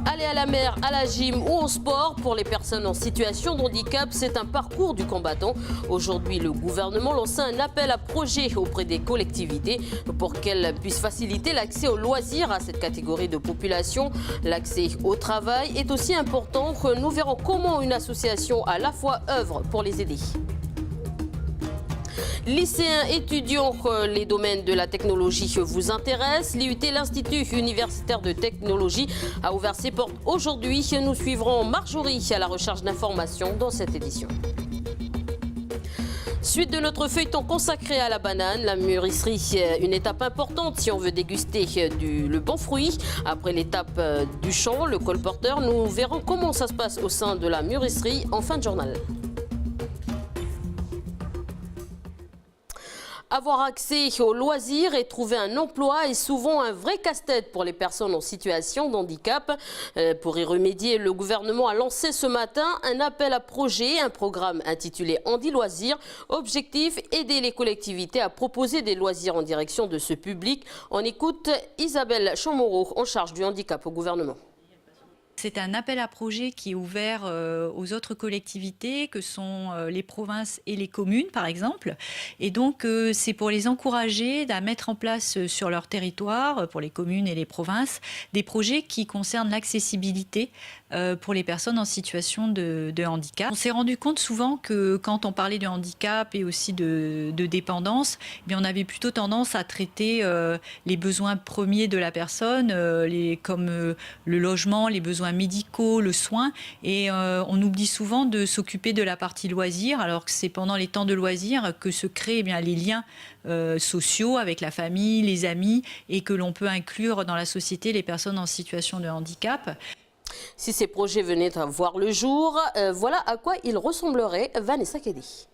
Aller à la mer, à la gym ou au sport, pour les personnes en situation de handicap, c'est un parcours du combattant. Aujourd'hui, le gouvernement lance un appel à projet auprès des collectivités pour qu'elles puissent faciliter l'accès aux loisirs à cette catégorie de population. L'accès au travail est aussi important. Nous verrons comment une association à la fois œuvre pour les aider. Lycéens, étudiants, les domaines de la technologie vous intéressent. L'IUT, l'Institut universitaire de technologie, a ouvert ses portes aujourd'hui. Nous suivrons Marjorie à la recherche d'informations dans cette édition. Suite de notre feuilleton consacré à la banane, la mûrisserie, une étape importante si on veut déguster le bon fruit. Après l'étape du champ, le colporteur, nous verrons comment ça se passe au sein de la mûrisserie en fin de journal. Avoir accès aux loisirs et trouver un emploi est souvent un vrai casse-tête pour les personnes en situation de handicap. Pour y remédier, le gouvernement a lancé ce matin un appel à projet, un programme intitulé Handi Loisirs. Objectif, aider les collectivités à proposer des loisirs en direction de ce public. On écoute Isabelle Chamorro, en charge du handicap au gouvernement. C'est un appel à projet qui est ouvert aux autres collectivités que sont les provinces et les communes par exemple. Et donc c'est pour les encourager à mettre en place sur leur territoire, pour les communes et les provinces, des projets qui concernent l'accessibilité pour les personnes en situation de handicap. On s'est rendu compte souvent que quand on parlait de handicap et aussi de dépendance, eh bien, on avait plutôt tendance à traiter les besoins premiers de la personne, comme le logement, les besoins médicaux, le soin, et on oublie souvent de s'occuper de la partie loisirs, alors que c'est pendant les temps de loisirs que se créent eh bien, les liens sociaux avec la famille, les amis, et que l'on peut inclure dans la société les personnes en situation de handicap. Si ces projets venaient à voir le jour, voilà à quoi ils ressembleraient. Vanessa Kedi.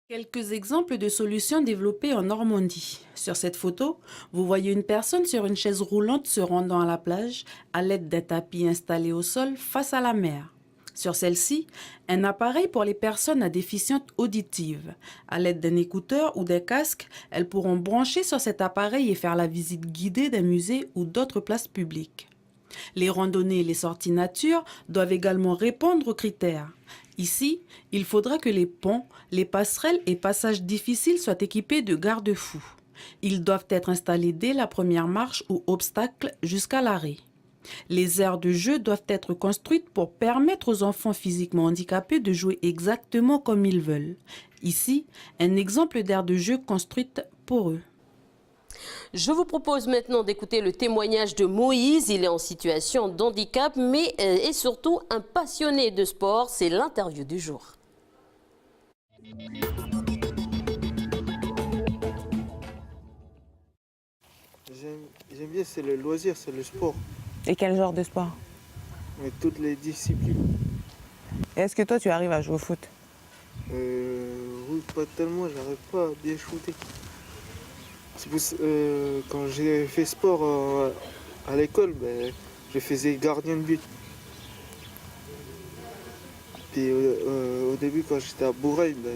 Quelques exemples de solutions développées en Normandie. Sur cette photo, vous voyez une personne sur une chaise roulante se rendant à la plage à l'aide d'un tapis installé au sol face à la mer. Sur celle-ci, un appareil pour les personnes à déficience auditive. À l'aide d'un écouteur ou d'un casque, elles pourront brancher sur cet appareil et faire la visite guidée d'un musée ou d'autres places publiques. Les randonnées et les sorties nature doivent également répondre aux critères. Ici, il faudra que les ponts, les passerelles et passages difficiles soient équipés de garde-fous. Ils doivent être installés dès la première marche ou obstacle jusqu'à l'arrêt. Les aires de jeu doivent être construites pour permettre aux enfants physiquement handicapés de jouer exactement comme ils veulent. Ici, un exemple d'aire de jeu construite pour eux. Je vous propose maintenant d'écouter le témoignage de Moïse. Il est en situation de handicap, mais est surtout un passionné de sport. C'est l'interview du jour. J'aime bien, c'est le loisir, c'est le sport. Et quel genre de sport? Mais toutes les disciplines. Est-ce que toi, tu arrives à jouer au foot? Oui, pas tellement, j'arrive pas à bien shooter. Quand j'ai fait sport à l'école, ben, je faisais gardien de but. Puis au début, quand j'étais à Bourail, ben,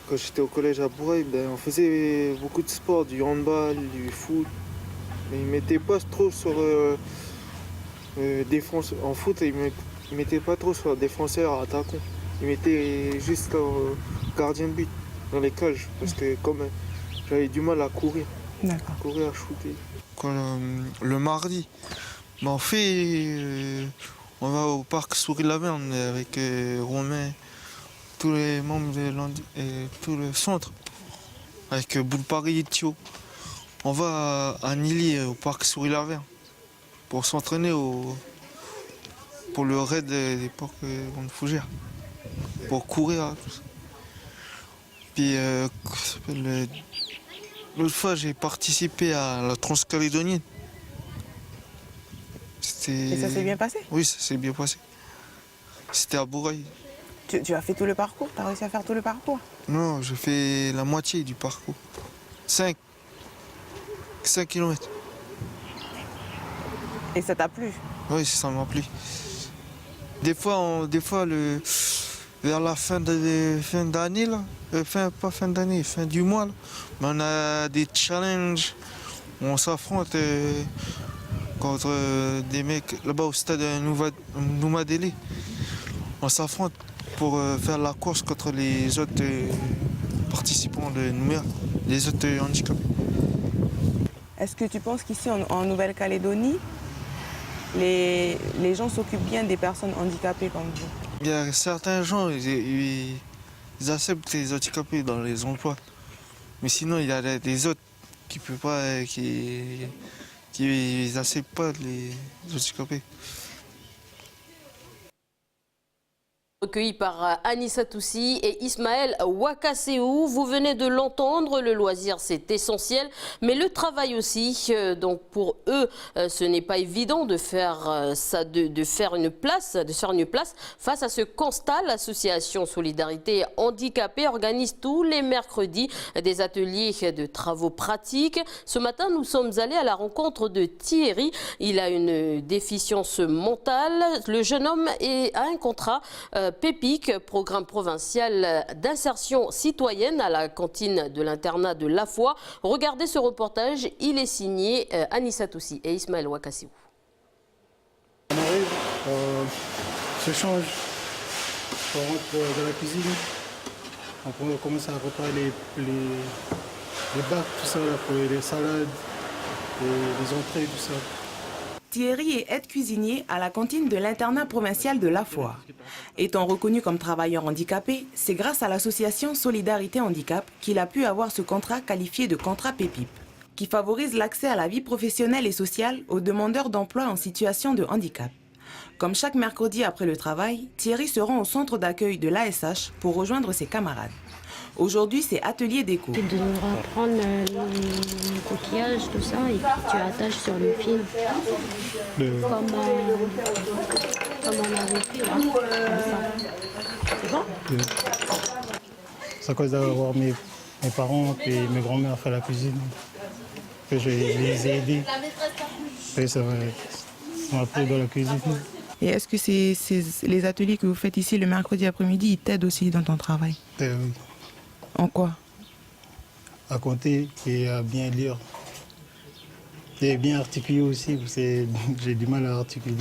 quand j'étais au collège à Bourail, ben, on faisait beaucoup de sport, du handball, du foot. Mais ils ne mettaient pas trop sur défense. En foot, ils ne mettaient pas trop sur défenseur, attaquant. Ils mettaient juste gardien de but dans les cages. Parce que comme j'avais du mal à courir. D'accord. Courir, à shooter. Le mardi, ben on va au parc Souris-Laverne avec Romain, tous les membres et tout le centre, avec Boulpari et Thio. On va à Nili, au parc Souris-Laverne, pour s'entraîner pour le raid des porcs de Fougères, pour courir. Tout ça. Puis, l'autre fois, j'ai participé à la Transcalédonienne. Et ça s'est bien passé? Oui, ça s'est bien passé. C'était à Bourail. Tu as fait tout le parcours? Tu as réussi à faire tout le parcours? Non, j'ai fait la moitié du parcours. 5 km. Et ça t'a plu? Oui, ça m'a plu. Des fois, vers la fin d'année, là, pas fin d'année, fin du mois, là, on a des challenges. On s'affronte contre des mecs là-bas au stade Noumadélé. On s'affronte pour faire la course contre les autres participants de Nouméa, les autres handicapés. Est-ce que tu penses qu'ici en Nouvelle-Calédonie, les gens s'occupent bien des personnes handicapées comme vous? Il y a certains gens, ils acceptent les handicapés dans les emplois. Mais sinon, il y a des autres qui ne peuvent pas, qui n'acceptent pas les handicapés. Recueillis par Anissa Toussi et Ismaël Wakaseou. Vous venez de l'entendre, le loisir c'est essentiel, mais le travail aussi. Donc pour eux, ce n'est pas évident de faire ça, de faire une place face à ce constat. L'association Solidarité Handicapés organise tous les mercredis des ateliers de travaux pratiques. Ce matin, nous sommes allés à la rencontre de Thierry. Il a une déficience mentale. Le jeune homme a un contrat PEPIC, programme provincial d'insertion citoyenne à la cantine de l'internat de La Foi. Regardez ce reportage, il est signé Anissa Toussi et Ismaël Wakaseou. On arrive, on se change, on rentre dans la cuisine, on commence à préparer les bacs, tout ça, là, pour les salades, les entrées, tout ça. Thierry est aide-cuisinier à la cantine de l'internat provincial de La Foi. Étant reconnu comme travailleur handicapé, c'est grâce à l'association Solidarité Handicap qu'il a pu avoir ce contrat qualifié de contrat PEPIP, qui favorise l'accès à la vie professionnelle et sociale aux demandeurs d'emploi en situation de handicap. Comme chaque mercredi après le travail, Thierry se rend au centre d'accueil de l'ASH pour rejoindre ses camarades. Aujourd'hui, c'est atelier déco. Tu devras prendre le coquillage, tout ça, et puis tu attaches sur le fil. Comme on avait fait là. C'est bon? C'est à cause d'avoir mes parents et mes grands-mères fait la cuisine que je les ai aidés. Et ça m'a pris dans la cuisine. Et est-ce que les ateliers que vous faites ici le mercredi après-midi, ils t'aident aussi dans ton travail? Oui. En quoi? À compter et à bien lire. Et bien articuler aussi, parce que j'ai du mal à articuler.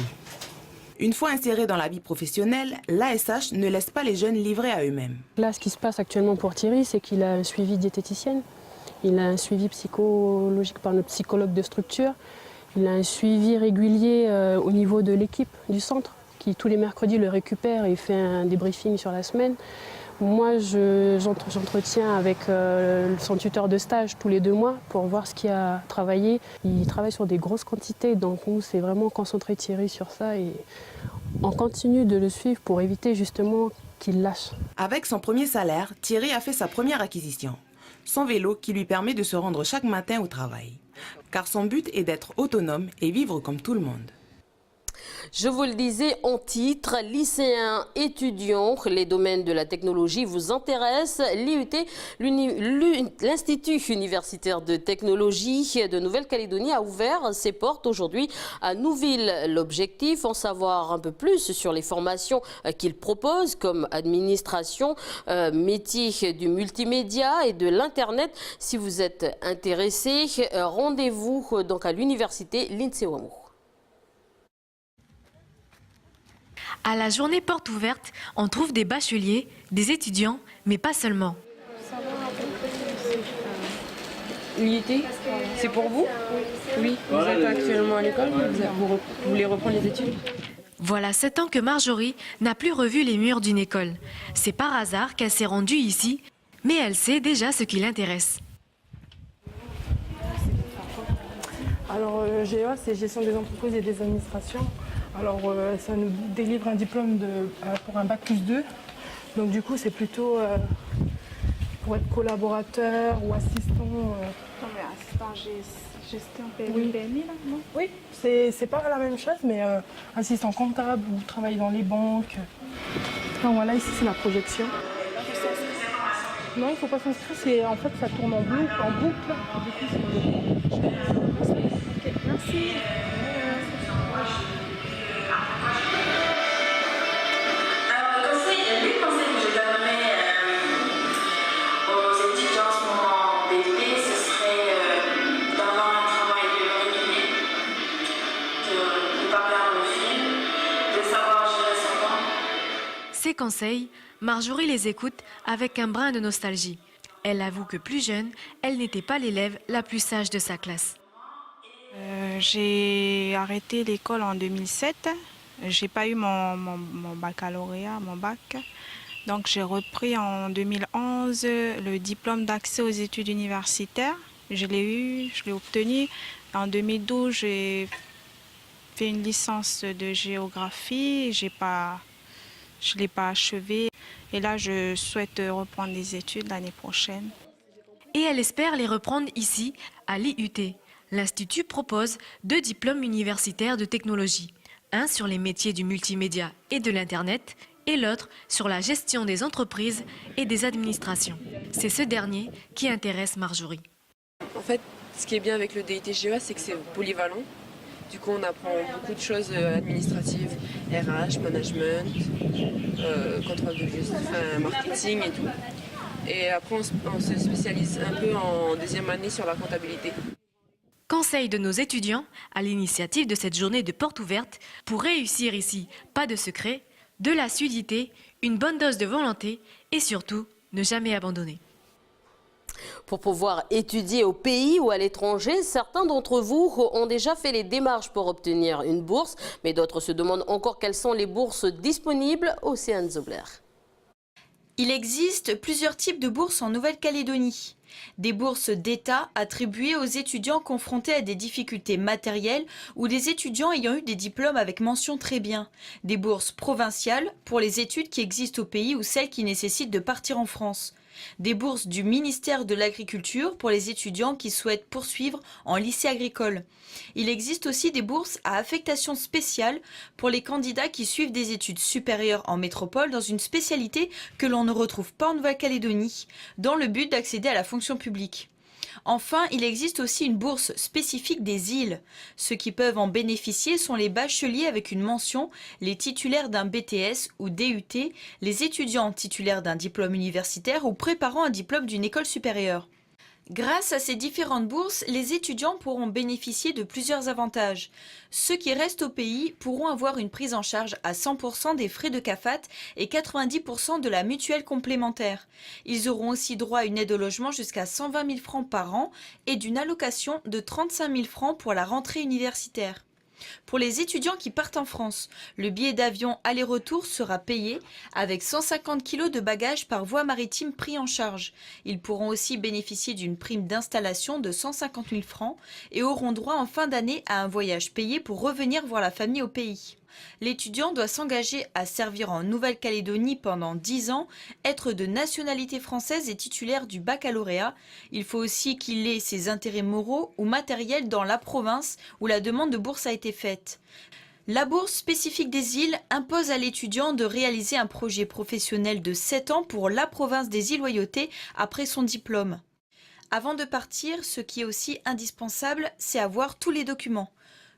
Une fois insérés dans la vie professionnelle, l'ASH ne laisse pas les jeunes livrés à eux-mêmes. Là, ce qui se passe actuellement pour Thierry, c'est qu'il a un suivi diététicienne, il a un suivi psychologique par notre psychologue de structure, il a un suivi régulier au niveau de l'équipe du centre, qui tous les mercredis le récupère et fait un débriefing sur la semaine. Moi, j'entretiens avec son tuteur de stage tous les 2 mois pour voir ce qu'il a travaillé. Il travaille sur des grosses quantités, donc nous, c'est vraiment concentré Thierry sur ça et on continue de le suivre pour éviter justement qu'il lâche. Avec son premier salaire, Thierry a fait sa première acquisition, son vélo qui lui permet de se rendre chaque matin au travail. Car son but est d'être autonome et vivre comme tout le monde. Je vous le disais en titre, lycéens, étudiants, les domaines de la technologie vous intéressent. L'IUT, l'Institut universitaire de technologie de Nouvelle-Calédonie a ouvert ses portes aujourd'hui à Nouville. L'objectif, en savoir un peu plus sur les formations qu'il propose comme administration, métier du multimédia et de l'Internet. Si vous êtes intéressé, rendez-vous donc à l'université l'INSEE Ouamour. À la journée porte ouverte, on trouve des bacheliers, des étudiants, mais pas seulement. L'IUT, c'est pour vous? Oui, vous êtes actuellement à l'école, vous voulez reprendre les études? Voilà 7 ans que Marjorie n'a plus revu les murs d'une école. C'est par hasard qu'elle s'est rendue ici, mais elle sait déjà ce qui l'intéresse. Alors, GEA, c'est gestion des entreprises et des administrations. Alors, ça nous délivre un diplôme pour un bac+2. Donc, du coup, c'est plutôt pour être collaborateur ou assistant. Non, mais assistant gestion PMI, là, non? Oui, c'est pas la même chose, mais assistant comptable ou travailler dans les banques. Donc, voilà, ici, c'est la projection. Non, il ne faut pas s'inscrire, en fait, ça tourne en boucle. Du coup, Ok, merci. Alors, le conseil ces conseils, Marjorie les écoute avec un brin de nostalgie. Elle avoue que plus jeune, elle n'était pas l'élève la plus sage de sa classe. J'ai arrêté l'école en 2007. J'ai pas eu mon baccalauréat, mon bac. Donc j'ai repris en 2011 le diplôme d'accès aux études universitaires. Je l'ai obtenu. En 2012, j'ai fait une licence de géographie. Je ne l'ai pas achevée. Et là, je souhaite reprendre les études l'année prochaine. Et elle espère les reprendre ici, à l'IUT. L'Institut propose 2 diplômes universitaires de technologie. Un sur les métiers du multimédia et de l'Internet et l'autre sur la gestion des entreprises et des administrations. C'est ce dernier qui intéresse Marjorie. En fait, ce qui est bien avec le DUT-GEA, c'est que c'est polyvalent. Du coup, on apprend beaucoup de choses administratives, RH, management, contrôle de gestion, marketing et tout. Et après, on se spécialise un peu en deuxième année sur la comptabilité. Conseil de nos étudiants, à l'initiative de cette journée de porte ouverte, pour réussir ici, pas de secret, de l'assiduité, une bonne dose de volonté et surtout, ne jamais abandonner. Pour pouvoir étudier au pays ou à l'étranger, certains d'entre vous ont déjà fait les démarches pour obtenir une bourse, mais d'autres se demandent encore quelles sont les bourses disponibles. Océane Zobler. Il existe plusieurs types de bourses en Nouvelle-Calédonie. Des bourses d'État attribuées aux étudiants confrontés à des difficultés matérielles ou des étudiants ayant eu des diplômes avec mention très bien. Des bourses provinciales pour les études qui existent au pays ou celles qui nécessitent de partir en France. Des bourses du ministère de l'Agriculture pour les étudiants qui souhaitent poursuivre en lycée agricole. Il existe aussi des bourses à affectation spéciale pour les candidats qui suivent des études supérieures en métropole dans une spécialité que l'on ne retrouve pas en Nouvelle-Calédonie, dans le but d'accéder à la fonction publique. Enfin, il existe aussi une bourse spécifique des îles. Ceux qui peuvent en bénéficier sont les bacheliers avec une mention, les titulaires d'un BTS ou DUT, les étudiants titulaires d'un diplôme universitaire ou préparant un diplôme d'une école supérieure. Grâce à ces différentes bourses, les étudiants pourront bénéficier de plusieurs avantages. Ceux qui restent au pays pourront avoir une prise en charge à 100% des frais de CAFAT et 90% de la mutuelle complémentaire. Ils auront aussi droit à une aide au logement jusqu'à 120 000 francs par an et d'une allocation de 35 000 francs pour la rentrée universitaire. Pour les étudiants qui partent en France, le billet d'avion aller-retour sera payé avec 150 kg de bagages par voie maritime pris en charge. Ils pourront aussi bénéficier d'une prime d'installation de 150 000 francs et auront droit en fin d'année à un voyage payé pour revenir voir la famille au pays. L'étudiant doit s'engager à servir en Nouvelle-Calédonie pendant 10 ans, être de nationalité française et titulaire du baccalauréat. Il faut aussi qu'il ait ses intérêts moraux ou matériels dans la province où la demande de bourse a été faite. La bourse spécifique des îles impose à l'étudiant de réaliser un projet professionnel de 7 ans pour la province des îles Loyauté après son diplôme. Avant de partir, ce qui est aussi indispensable, c'est avoir tous les documents.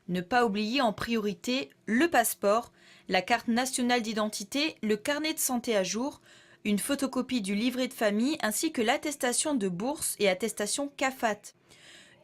Ne pas oublier en priorité le passeport, la carte nationale d'identité, le carnet de santé à jour, une photocopie du livret de famille ainsi que l'attestation de bourse et attestation CAFAT.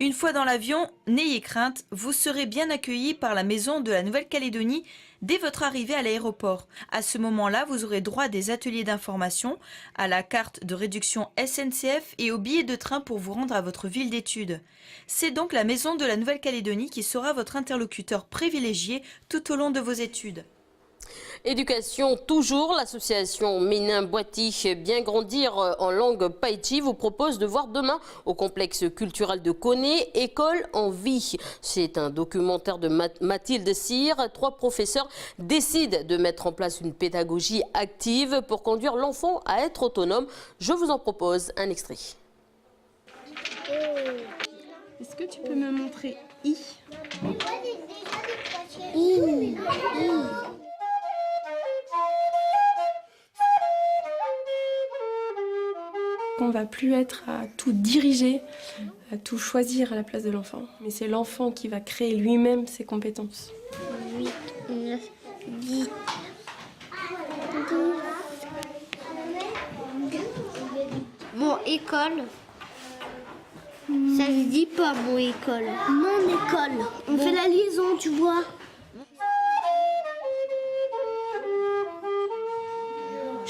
Une fois dans l'avion, n'ayez crainte, vous serez bien accueillis par la maison de la Nouvelle-Calédonie dès votre arrivée à l'aéroport. À ce moment-là, vous aurez droit à des ateliers d'information, à la carte de réduction SNCF et au billet de train pour vous rendre à votre ville d'études. C'est donc la maison de la Nouvelle-Calédonie qui sera votre interlocuteur privilégié tout au long de vos études. Éducation toujours, l'association Ménin-Boiti Bien Grandir en langue Païti vous propose de voir demain au complexe culturel de Koné, École en vie. C'est un documentaire de Mathilde Cyr. 3 professeurs décident de mettre en place une pédagogie active pour conduire l'enfant à être autonome. Je vous en propose un extrait. Est-ce que tu peux me montrer I? On ne va plus être à tout diriger, à tout choisir à la place de l'enfant. Mais c'est l'enfant qui va créer lui-même ses compétences. 8, 9, 10. Mon école, ça se dit pas mon école. Mon école. On fait la liaison, tu vois.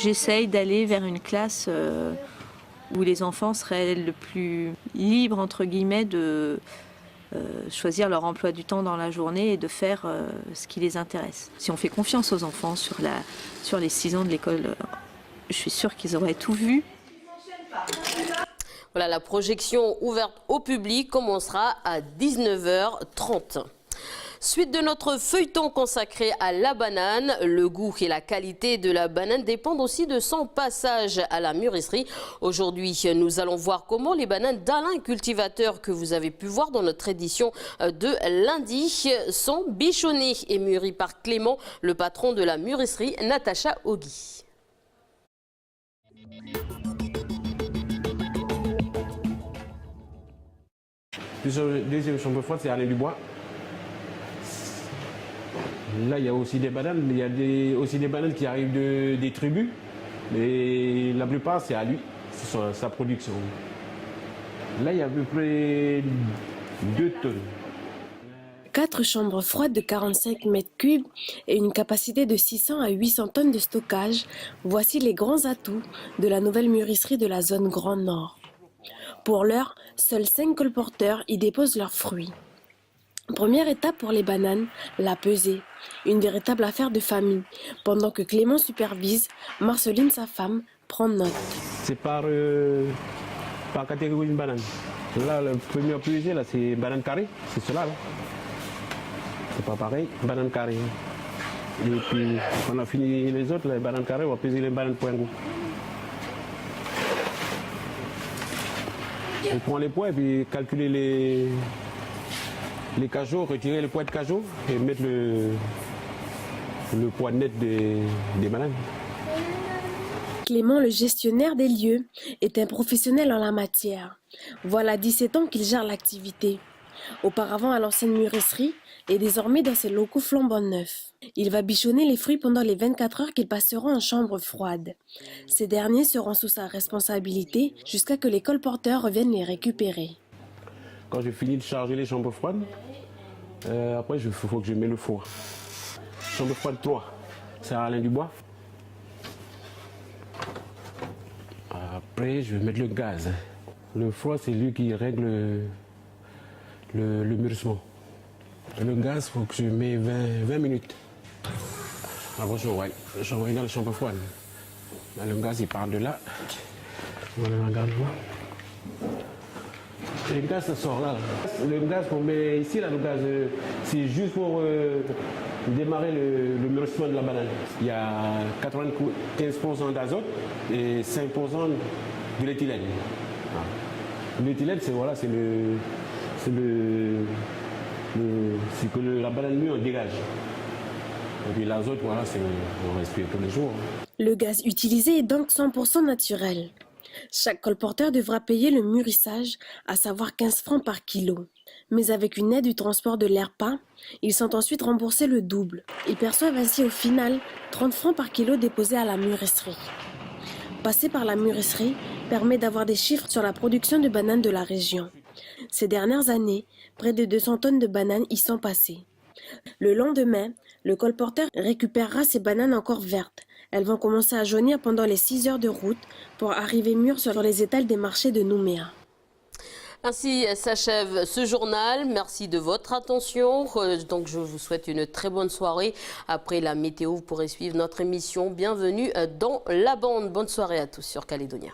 j'essaye d'aller vers une classe où les enfants seraient le plus libres, entre guillemets, de choisir leur emploi du temps dans la journée et de faire ce qui les intéresse. Si on fait confiance aux enfants sur les 6 ans de l'école, je suis sûre qu'ils auraient tout vu. Voilà, la projection ouverte au public commencera à 19h30. Suite de notre feuilleton consacré à la banane, le goût et la qualité de la banane dépendent aussi de son passage à la mûrisserie. Aujourd'hui, nous allons voir comment les bananes d'Alain, cultivateur que vous avez pu voir dans notre édition de lundi, sont bichonnées et mûries par Clément, le patron de la mûrisserie Natacha Ogui. Deuxième chambre froide, c'est Alain Dubois. Là, il y a aussi des bananes. Il y a aussi des bananes qui arrivent des tribus. Mais la plupart, c'est à lui, c'est sa production. Là, il y a à peu près 2 tonnes. 4 chambres froides de 45 mètres cubes et une capacité de 600 à 800 tonnes de stockage. Voici les grands atouts de la nouvelle mûrisserie de la zone Grand Nord. Pour l'heure, seuls 5 colporteurs y déposent leurs fruits. Première étape pour les bananes, la pesée. Une véritable affaire de famille. Pendant que Clément supervise, Marceline, sa femme, prend note. C'est par catégorie de banane. Là, le premier pesé, là, c'est banane carrée. C'est cela, là. C'est pas pareil, banane carrée. Et puis, on a fini les autres, les bananes carrées, on va peser les bananes point goût. On prend les poids et puis calculer les cajots, retirer les poids de cajots et mettre le poids net des bananes. Clément, le gestionnaire des lieux, est un professionnel en la matière. Voilà 17 ans qu'il gère l'activité. Auparavant à l'ancienne mûrisserie et désormais dans ses locaux flambant neufs. Il va bichonner les fruits pendant les 24 heures qu'ils passeront en chambre froide. Ces derniers seront sous sa responsabilité jusqu'à que les colporteurs reviennent les récupérer. Quand j'ai fini de charger les chambres froides, après il faut que je mette le four. Chambre froide 3, c'est Alain Dubois. Après je vais mettre le gaz. Le four c'est lui qui règle le mûrissement. Le gaz, il faut que je mette 20 minutes. Après j'envoie dans la chambre froide. Le gaz il part de là. Voilà, regarde-moi. Le gaz, ça sort là. Le gaz qu'on met ici, là, le gaz, c'est juste pour démarrer le mûrissement de la banane. Il y a 95% d'azote et 5% de l'éthylène. L'éthylène, c'est voilà, c'est que la banane mûre dégage. Et puis l'azote, voilà, on respire tous les jours. Le gaz utilisé est donc 100% naturel. Chaque colporteur devra payer le mûrissage, à savoir 15 francs par kilo. Mais avec une aide du transport de l'ERPA, ils sont ensuite remboursés le double. Ils perçoivent ainsi au final 30 francs par kilo déposé à la mûrisserie. Passer par la mûrisserie permet d'avoir des chiffres sur la production de bananes de la région. Ces dernières années, près de 200 tonnes de bananes y sont passées. Le lendemain, le colporteur récupérera ces bananes encore vertes. Elles vont commencer à jaunir pendant les 6 heures de route pour arriver mûres sur les étals des marchés de Nouméa. Ainsi s'achève ce journal. Merci de votre attention. Donc je vous souhaite une très bonne soirée. Après la météo, vous pourrez suivre notre émission. Bienvenue dans la bande. Bonne soirée à tous sur Calédonia.